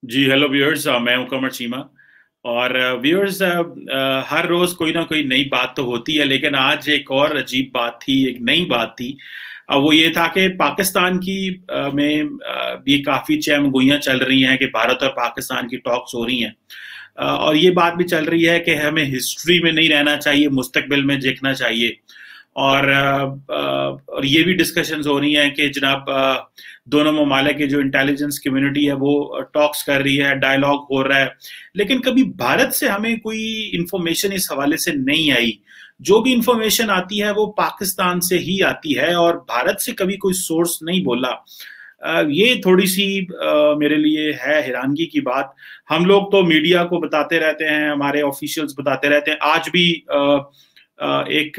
जी hello viewers, मैं हूं कमर चीमा। और व्यूअर्स, हर रोज कोई ना कोई नई बात तो होती है, लेकिन आज एक और अजीब बात थी, एक नई बात थी। वो ये था कि पाकिस्तान की ये काफी चहमगोइयां चल रही हैं कि भारत और पाकिस्तान की टॉक्स हो रही हैं। और ये बात भी चल रही है कि हमें हिस्ट्री में नहीं रहना चाहिए, मुस्तकबिल में देखना चाहिए। और ये भी डिस्कशंस हो रही हैं कि जनाब, दोनों ममालिक की जो इंटेलिजेंस कम्युनिटी है वो टॉक्स कर रही है, डायलॉग हो रहा है। लेकिन कभी भारत से हमें कोई इंफॉर्मेशन इस हवाले से नहीं आई। जो भी इंफॉर्मेशन आती है वो पाकिस्तान से ही आती है, और भारत से कभी कोई सोर्स नहीं बोला। ये थोड़ी सी मेरे लिए है हैरानगी की बात। हम लोग तो मीडिया को बताते रहते हैं, हमारे ऑफिशियल्स बताते रहते हैं। आज भी एक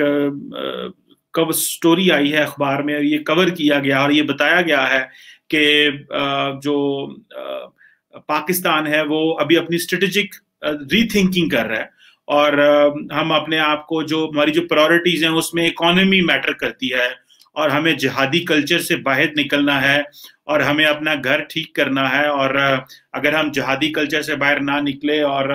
कवर स्टोरी आई है अखबार में, ये कवर किया गया और ये बताया गया है कि जो पाकिस्तान है वो अभी अपनी स्ट्रेटेजिक रीथिंकिंग कर रहा है। और हम अपने आप को, जो हमारी जो प्रायोरिटीज हैं उसमें इकोनॉमी मैटर करती है, और हमें जिहादी कल्चर से बाहर निकलना है, और हमें अपना घर ठीक करना है। और अगर हम जिहादी कल्चर से बाहर ना निकले और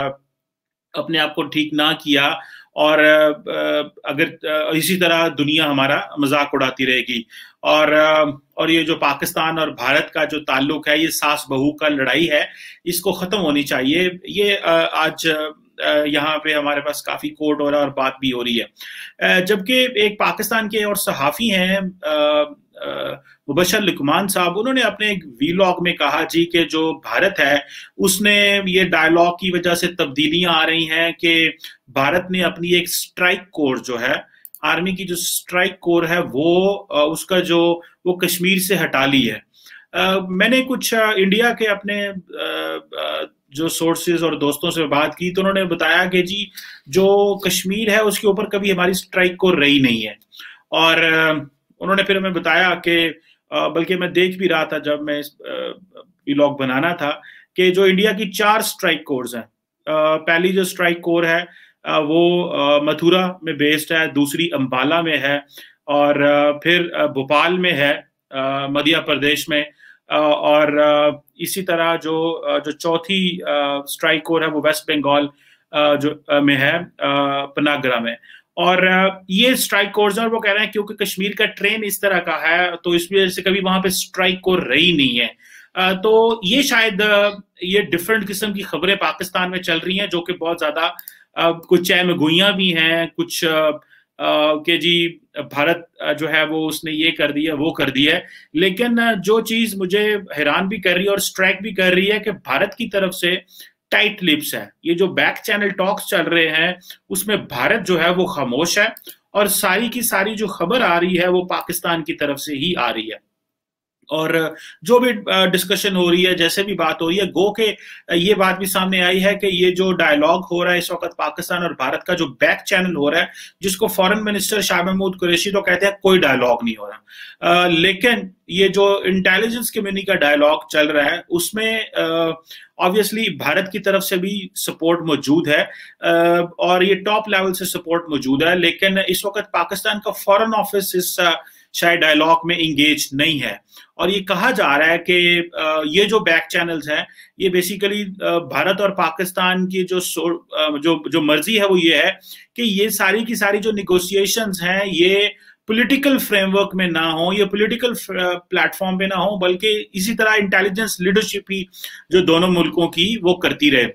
अपने आप को ठीक ना किया, और अगर इसी तरह दुनिया हमारा मजाक उड़ाती रहेगी। और ये जो पाकिस्तान और भारत का जो ताल्लुक है, ये सास बहू का लड़ाई है, इसको खत्म होनी चाहिए। ये आज यहाँ पे हमारे पास काफी कोर्ट हो रहा है और बात भी हो रही है। जबकि एक पाकिस्तान के और सहाफी हैं, मुबशर लुकमान साहब, उन्होंने अपने एक वीलॉग में कहा जी कि जो भारत है उसने ये डायलॉग की वजह से तब्दीलियां आ रही हैं कि भारत ने अपनी एक स्ट्राइक कोर जो है, आर्मी की जो स्ट्राइक कोर है वो उसका जो वो कश्मीर से हटा ली है। मैंने कुछ इंडिया के अपने जो सोर्सेज और दोस्तों से बात की, तो उन्होंने बताया कि जी जो कश्मीर है उसके ऊपर कभी हमारी स्ट्राइक कोर रही नहीं है। और उन्होंने फिर हमें बताया कि बल्कि मैं देख भी रहा था जब मैं इस व्लॉग बनाना था, कि जो इंडिया की 4 स्ट्राइक कोर्स हैं। पहली जो स्ट्राइक कोर है वो मथुरा में बेस्ड है, दूसरी अंबाला में है, और फिर भोपाल में है, मध्य प्रदेश में। और इसी तरह जो चौथी स्ट्राइक कोर है वो वेस्ट बंगाल जो में है, पनागरा में। और ये स्ट्राइक कोर्स है, और वो कह रहे हैं क्योंकि कश्मीर का ट्रेन इस तरह का है तो इस वजह से कभी वहां पे स्ट्राइक कोर रही नहीं है। तो ये शायद ये डिफरेंट किस्म की खबरें पाकिस्तान में चल रही हैं, जो कि बहुत ज्यादा कुछ चहमगोइयां भी हैं, कुछ कि जी भारत जो है वो उसने ये कर दिया वो कर दिया है। लेकिन जो चीज मुझे हैरान भी कर रही है और स्ट्राइक भी कर रही है कि भारत की तरफ से टाइट लिप्स है। ये जो बैक चैनल टॉक्स चल रहे हैं उसमें भारत जो है वो खामोश है, और सारी की सारी जो खबर आ रही है वो पाकिस्तान की तरफ से ही आ रही है। और जो भी डिस्कशन हो रही है, जैसे भी बात हो रही है, गो के ये बात भी सामने आई है कि ये जो डायलॉग हो रहा है इस वक्त पाकिस्तान और भारत का, जो बैक चैनल हो रहा है, जिसको फॉरेन मिनिस्टर शाह महमूद कुरैशी तो कहते हैं कोई डायलॉग नहीं हो रहा, लेकिन ये जो इंटेलिजेंस कम्युनिटी का डायलॉग चल रहा है उसमें ऑब्वियसली भारत की तरफ से भी सपोर्ट मौजूद है, और ये टॉप लेवल से सपोर्ट मौजूद है। लेकिन इस वक्त पाकिस्तान का फॉरेन ऑफिस इस शायद डायलॉग में इंगेज नहीं है। और ये कहा जा रहा है कि ये जो बैक चैनल्स हैं ये बेसिकली भारत और पाकिस्तान की जो मर्जी है वो ये है कि ये सारी की सारी जो निगोशिएशंस हैं ये पॉलिटिकल फ्रेमवर्क में ना हो, ये पॉलिटिकल प्लेटफॉर्म पे ना हो, बल्कि इसी तरह इंटेलिजेंस लीडरशिप ही जो दोनों मुल्कों की वो करती रहे।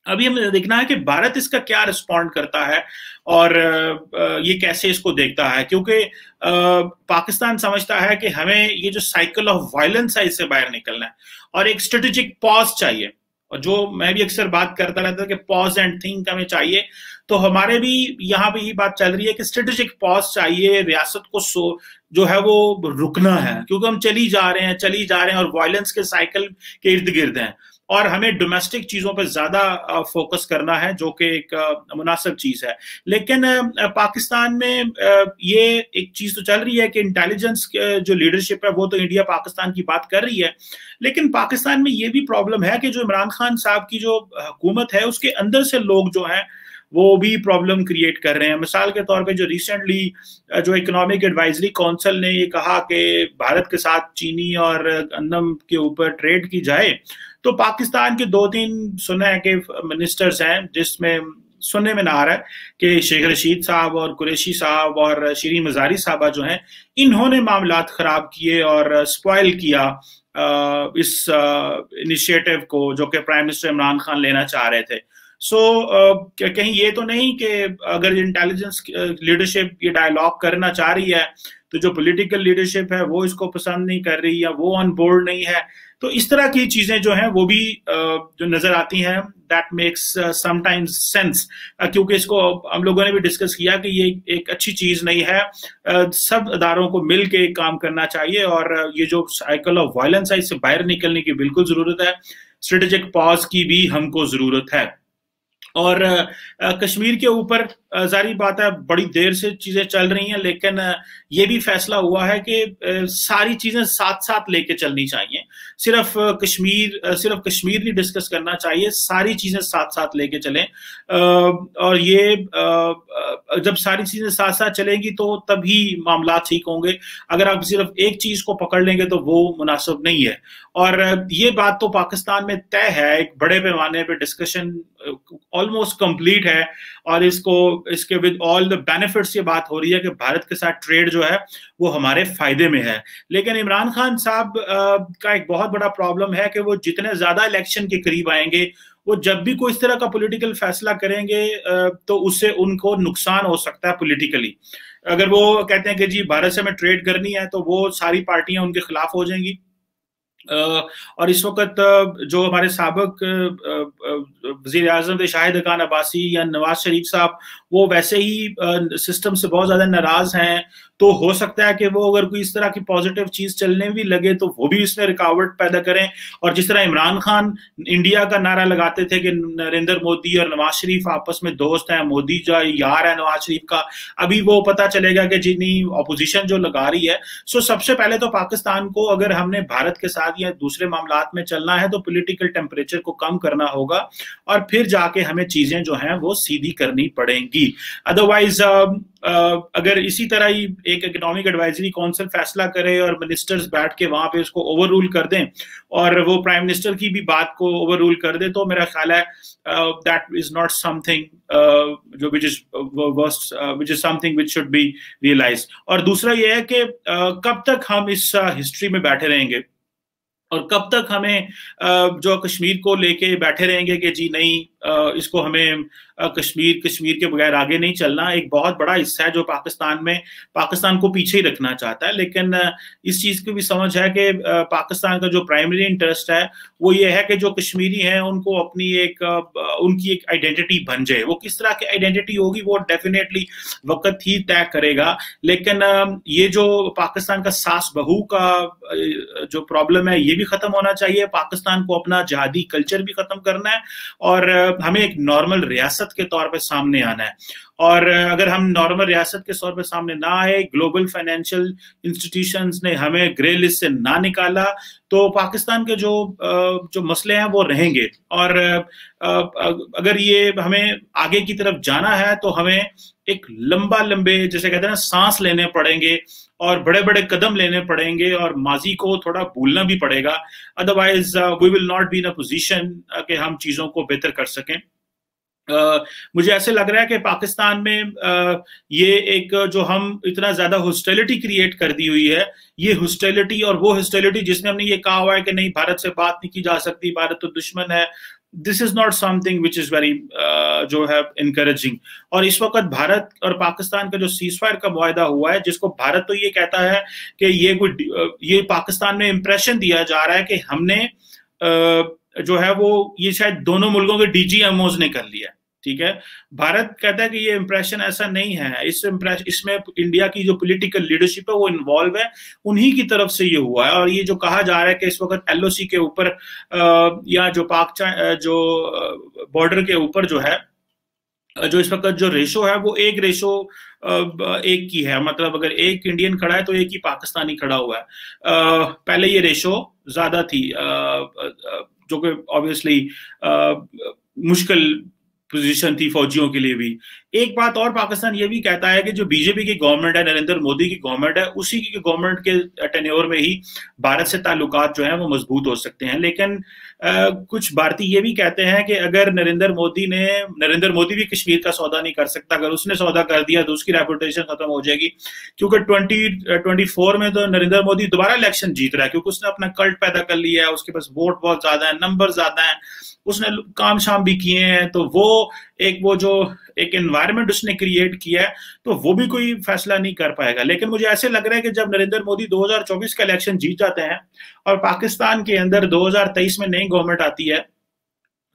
अभी हमें देखना है कि भारत इसका क्या रिस्पॉन्ड करता है, और ये कैसे इसको देखता है, क्योंकि पाकिस्तान समझता है कि हमें ये जो साइकिल ऑफ वायलेंस है इससे बाहर निकलना है, और एक स्ट्रेटेजिक पॉज चाहिए। और जो मैं भी अक्सर बात करता रहता कि पॉज एंड थिंक हमें चाहिए, तो हमारे भी यहाँ पे ये बात चल रही है कि स्ट्रेटेजिक पॉज चाहिए। रियासत को जो है वो रुकना है, क्योंकि हम चली जा रहे हैं और वायलेंस के साइकिल के इर्द गिर्द हैं, और हमें डोमेस्टिक चीजों पर ज्यादा फोकस करना है, जो कि एक मुनासिब चीज है। लेकिन पाकिस्तान में ये एक चीज तो चल रही है कि इंटेलिजेंस जो लीडरशिप है वो तो इंडिया पाकिस्तान की बात कर रही है, लेकिन पाकिस्तान में ये भी प्रॉब्लम है कि जो इमरान खान साहब की जो हुकूमत है उसके अंदर से लोग जो हैं वो भी प्रॉब्लम क्रिएट कर रहे हैं। मिसाल के तौर पे जो रिसेंटली जो इकोनॉमिक एडवाइजरी काउंसिल ने ये कहा कि भारत के साथ चीनी और गंदम के ऊपर ट्रेड की जाए, तो पाकिस्तान के 2-3 सुने के मिनिस्टर्स हैं, जिसमें सुनने में ना आ रहा है कि शेख रशीद साहब और कुरैशी साहब और शीरीन मजारी साहबा जो हैं, इन्होंने मामलात खराब किए और स्पॉइल किया इस इनिशिएटिव को जो कि प्राइम मिनिस्टर इमरान खान लेना चाह रहे थे। कहीं ये तो नहीं कि अगर इंटेलिजेंस लीडरशिप ये डायलॉग करना चाह रही है, तो जो पॉलिटिकल लीडरशिप है वो इसको पसंद नहीं कर रही या वो ऑन बोर्ड नहीं है। तो इस तरह की चीजें जो हैं वो भी जो नजर आती हैं, दैट मेक्स समटाइम्स सेंस, क्योंकि इसको हम लोगों ने भी डिस्कस किया कि ये एक अच्छी चीज नहीं है। सब अदारों को मिल के काम करना चाहिए और ये जो साइकिल ऑफ वायलेंस है इससे बाहर निकलने की बिल्कुल जरूरत है। स्ट्रेटेजिक पॉज की भी हमको जरूरत है। और कश्मीर के ऊपर जारी बात है बड़ी देर से चीजें चल रही हैं, लेकिन ये भी फैसला हुआ है कि सारी चीजें साथ साथ लेके चलनी चाहिए। सिर्फ कश्मीर नहीं डिस्कस करना चाहिए, सारी चीजें साथ साथ लेके चलें। और ये जब सारी चीजें साथ साथ चलेंगी तो तभी मामला ठीक होंगे। अगर आप सिर्फ एक चीज को पकड़ लेंगे तो वो मुनासिब नहीं है। और ये बात तो पाकिस्तान में तय है, एक बड़े पैमाने पे डिस्कशन ऑलमोस्ट कंप्लीट है और इसके विद ऑल द बेनिफिट्स ये बात हो रही है कि भारत के साथ ट्रेड जो है वो हमारे फायदे में है। लेकिन इमरान खान साहब का एक बहुत बड़ा प्रॉब्लम है कि वो जितने ज्यादा इलेक्शन के करीब आएंगे, वो जब भी कोई इस तरह का पॉलिटिकल फैसला करेंगे तो उससे उनको नुकसान हो सकता है पॉलिटिकली। अगर वो कहते हैं कि जी भारत से हमें ट्रेड करनी है, तो वो सारी पार्टियां उनके खिलाफ हो जाएंगी। और इस वक्त जो हमारे साबिक वज़ीर आज़म थे शाहिद खान अब्बासी या नवाज शरीफ साहब, वो वैसे ही सिस्टम से बहुत ज्यादा नाराज हैं। तो हो सकता है कि वो अगर कोई इस तरह की पॉजिटिव चीज चलने भी लगे तो वो भी इसमें रुकावट पैदा करें। और जिस तरह इमरान खान इंडिया का नारा लगाते थे कि नरेंद्र मोदी और नवाज शरीफ आपस में दोस्त हैं, मोदी जो यार है नवाज शरीफ का, अभी वो पता चलेगा कि जी नहीं, अपोजिशन जो लगा रही है। सो सबसे पहले तो पाकिस्तान को अगर हमने भारत के साथ या दूसरे मामलात में चलना है तो पॉलिटिकल टेम्परेचर को कम करना होगा और फिर जाके हमें चीजें जो हैं वो सीधी करनी पड़ेंगी। अदरवाइज अगर इसी तरह ही एक इकोनॉमिक एडवाइजरी काउंसिल फैसला करे और मिनिस्टर्स बैठ के वहां पे उसको ओवर रूल कर दें और वो प्राइम मिनिस्टर की भी बात को ओवर रूल कर दे, तो मेरा ख्याल है दैट इज नॉट समथिंग जो which is something which should be realize. और दूसरा ये है कि कब तक हम इस हिस्ट्री में बैठे रहेंगे और कब तक हमें जो कश्मीर को लेके बैठे रहेंगे कि जी नहीं, इसको हमें कश्मीर के बगैर आगे नहीं चलना। एक बहुत बड़ा हिस्सा है जो पाकिस्तान को पीछे ही रखना चाहता है। लेकिन इस चीज की भी समझ है कि पाकिस्तान का जो प्राइमरी इंटरेस्ट है वो ये है कि जो कश्मीरी हैं उनको अपनी उनकी एक आइडेंटिटी बन जाए। वो किस तरह की आइडेंटिटी होगी वो डेफिनेटली वक्त ही तय करेगा। लेकिन ये जो पाकिस्तान का सास बहू का जो प्रॉब्लम है ये भी खत्म होना चाहिए। पाकिस्तान को अपना जिहादी कल्चर भी खत्म करना है और हमें एक नॉर्मल रियासत के तौर पे सामने आना है। और अगर हम नॉर्मल रियासत के तौर पे सामने ना आए, ग्लोबल फाइनेंशियल इंस्टीट्यूशंस ने हमें ग्रे लिस्ट से ना निकाला, तो पाकिस्तान के जो मसले हैं वो रहेंगे। और अगर ये हमें आगे की तरफ जाना है तो हमें एक लंबे जैसे कहते हैं ना सांस लेने पड़ेंगे और बड़े बड़े कदम लेने पड़ेंगे और माजी को थोड़ा भूलना भी पड़ेगा। Otherwise we will not be in a position कि हम चीजों को बेहतर कर सकें। मुझे ऐसे लग रहा है कि पाकिस्तान में ये एक जो हम इतना ज्यादा हॉस्टिलिटी क्रिएट कर दी हुई है, ये हॉस्टिलिटी और वो हॉस्टिलिटी जिसमें हमने ये कहा हुआ है कि नहीं भारत से बात नहीं की जा सकती, भारत तो दुश्मन है, this is not something which is very जो है इनकरेजिंग। और इस वक्त भारत और पाकिस्तान का जो सीजफायर का मुआहदा हुआ है, जिसको भारत तो ये कहता है कि ये पाकिस्तान में इंप्रेशन दिया जा रहा है कि हमने जो है वो ये शायद दोनों मुल्कों के डीजीएमओज ने कर लिया। ठीक है, भारत कहता है कि ये इंप्रेशन ऐसा नहीं है, इसमें इंडिया की जो पॉलिटिकल लीडरशिप है वो इन्वॉल्व है, उन्हीं की तरफ से ये हुआ है। और ये जो कहा जा रहा है कि इस वक्त एलओसी के ऊपर या जो जो बॉर्डर के ऊपर जो है जो इस वक्त जो रेशो है वो 1:1 की है, मतलब अगर एक इंडियन खड़ा है तो एक ही पाकिस्तानी खड़ा हुआ है। पहले ये रेशो ज्यादा थी जो कि ऑब्वियसली मुश्किल पोजीशन थी फौजियों के लिए भी। एक बात और पाकिस्तान ये भी कहता है कि जो बीजेपी की गवर्नमेंट है, नरेंद्र मोदी की गवर्नमेंट है, उसी की गवर्नमेंट के टेन्योर में ही भारत से ताल्लुकात जो है वो मजबूत हो सकते हैं। लेकिन कुछ भारतीय ये भी कहते हैं कि अगर नरेंद्र मोदी भी कश्मीर का सौदा नहीं कर सकता, अगर उसने सौदा कर दिया तो उसकी रेपुटेशन खत्म हो जाएगी। क्योंकि 2024 में तो नरेंद्र मोदी दोबारा इलेक्शन जीत रहा है, क्योंकि उसने अपना कल्ट पैदा कर लिया है, उसके पास वोट बहुत ज्यादा है, नंबर ज्यादा है, उसने काम शाम भी किए हैं, तो वो जो एक एनवायरनमेंट उसने क्रिएट किया है, तो वो भी कोई फैसला नहीं कर पाएगा। लेकिन मुझे ऐसे लग रहा है कि जब नरेंद्र मोदी 2024 का इलेक्शन जीत जाते हैं और पाकिस्तान के अंदर 2023 में नई गवर्नमेंट आती है,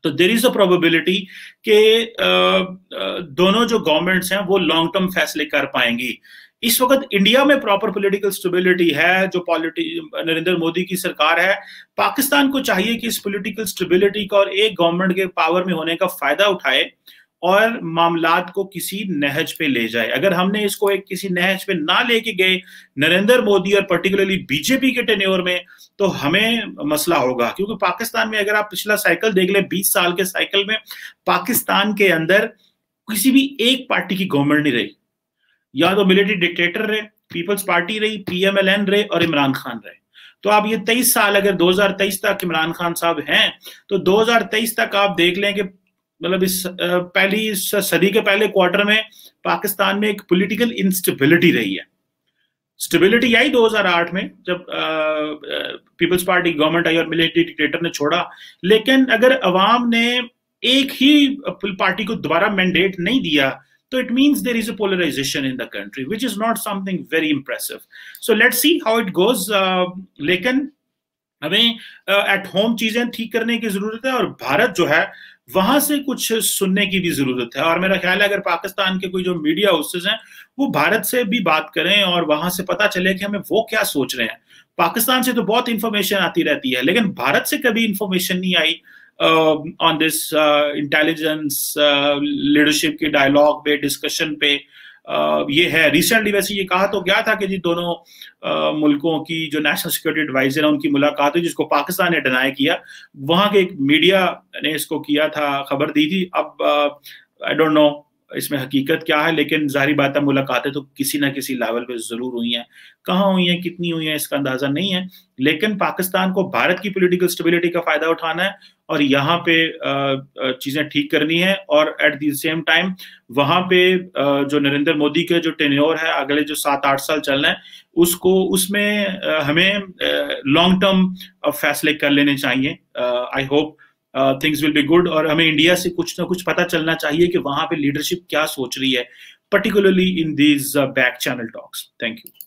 तो देयर इज अ प्रोबेबिलिटी कि दोनों जो गवर्नमेंट्स हैं वो लॉन्ग टर्म फैसले कर पाएंगी। इस वक्त इंडिया में प्रॉपर पॉलिटिकल स्टेबिलिटी है, जो नरेंद्र मोदी की सरकार है। पाकिस्तान को चाहिए कि इस पॉलिटिकल स्टेबिलिटी का और एक गवर्नमेंट के पावर में होने का फायदा उठाए और मामलात को किसी नहज पे ले जाए। अगर हमने इसको एक किसी नहज पे ना लेके गए नरेंद्र मोदी और पर्टिकुलरली बीजेपी के टेन्योर में, तो हमें मसला होगा। क्योंकि पाकिस्तान में अगर आप पिछला साइकिल देख लें, 20 साल के साइकिल में पाकिस्तान के अंदर किसी भी एक पार्टी की गवर्नमेंट नहीं रही। या तो मिलिट्री डिक्टेटर रहे, पीपल्स पार्टी रही, PMLN रहे और इमरान खान रहे। तो आप ये 23 साल, अगर 2023 तक इमरान खान साहब हैं, तो 2023 तक आप देख लें कि मतलब इस पहली सदी के पहले क्वार्टर में पाकिस्तान में एक पॉलिटिकल इंस्टेबिलिटी रही है। स्टेबिलिटी आई 2008 में जब पीपल्स पार्टी गवर्नमेंट आई और मिलिट्री डिक्टेटर ने छोड़ा। लेकिन अगर अवाम ने एक ही पार्टी को दोबारा मैंडेट नहीं दिया, तो it means there is a polarization in the country, which is not something very impressive. So let's see how it goes. लेकिन हमें एट होम चीजें ठीक करने की जरूरत है और भारत जो है वहां से कुछ सुनने की भी जरूरत है। और मेरा ख्याल है अगर पाकिस्तान के कोई जो मीडिया हाउसेस हैं वो भारत से भी बात करें और वहां से पता चले कि हमें वो क्या सोच रहे हैं। पाकिस्तान से तो बहुत इंफॉर्मेशन आती रहती है, लेकिन भारत से कभी इंफॉर्मेशन नहीं आई on this intelligence leadership की डायलॉग पे, डिस्कशन पे। ये है रिसेंटली वैसे ये कहा तो गया था कि जी दोनों मुल्कों की जो नेशनल सिक्योरिटी एडवाइजर है उनकी मुलाकात हुई, जिसको पाकिस्तान ने डिनाई किया। वहां के एक मीडिया ने इसको किया था, खबर दी थी। अब आई डोंट नो इसमें हकीकत क्या है, लेकिन जाहिर बात है मुलाकातें तो किसी ना किसी लेवल पे जरूर हुई हैं। कहाँ हुई हैं, कितनी हुई हैं, इसका अंदाजा नहीं है। लेकिन पाकिस्तान को भारत की पॉलिटिकल स्टेबिलिटी का फायदा उठाना है और यहाँ पे चीजें ठीक करनी है। और एट द सेम टाइम वहां पे जो नरेंद्र मोदी के जो टेन्योर है अगले जो 7-8 साल चलना है, उसमें हमें लॉन्ग टर्म फैसले कर लेने चाहिए। I hope things will be good. और हमें इंडिया से कुछ ना कुछ पता चलना चाहिए कि वहां पे लीडरशिप क्या सोच रही है, particularly in these back channel talks. Thank you.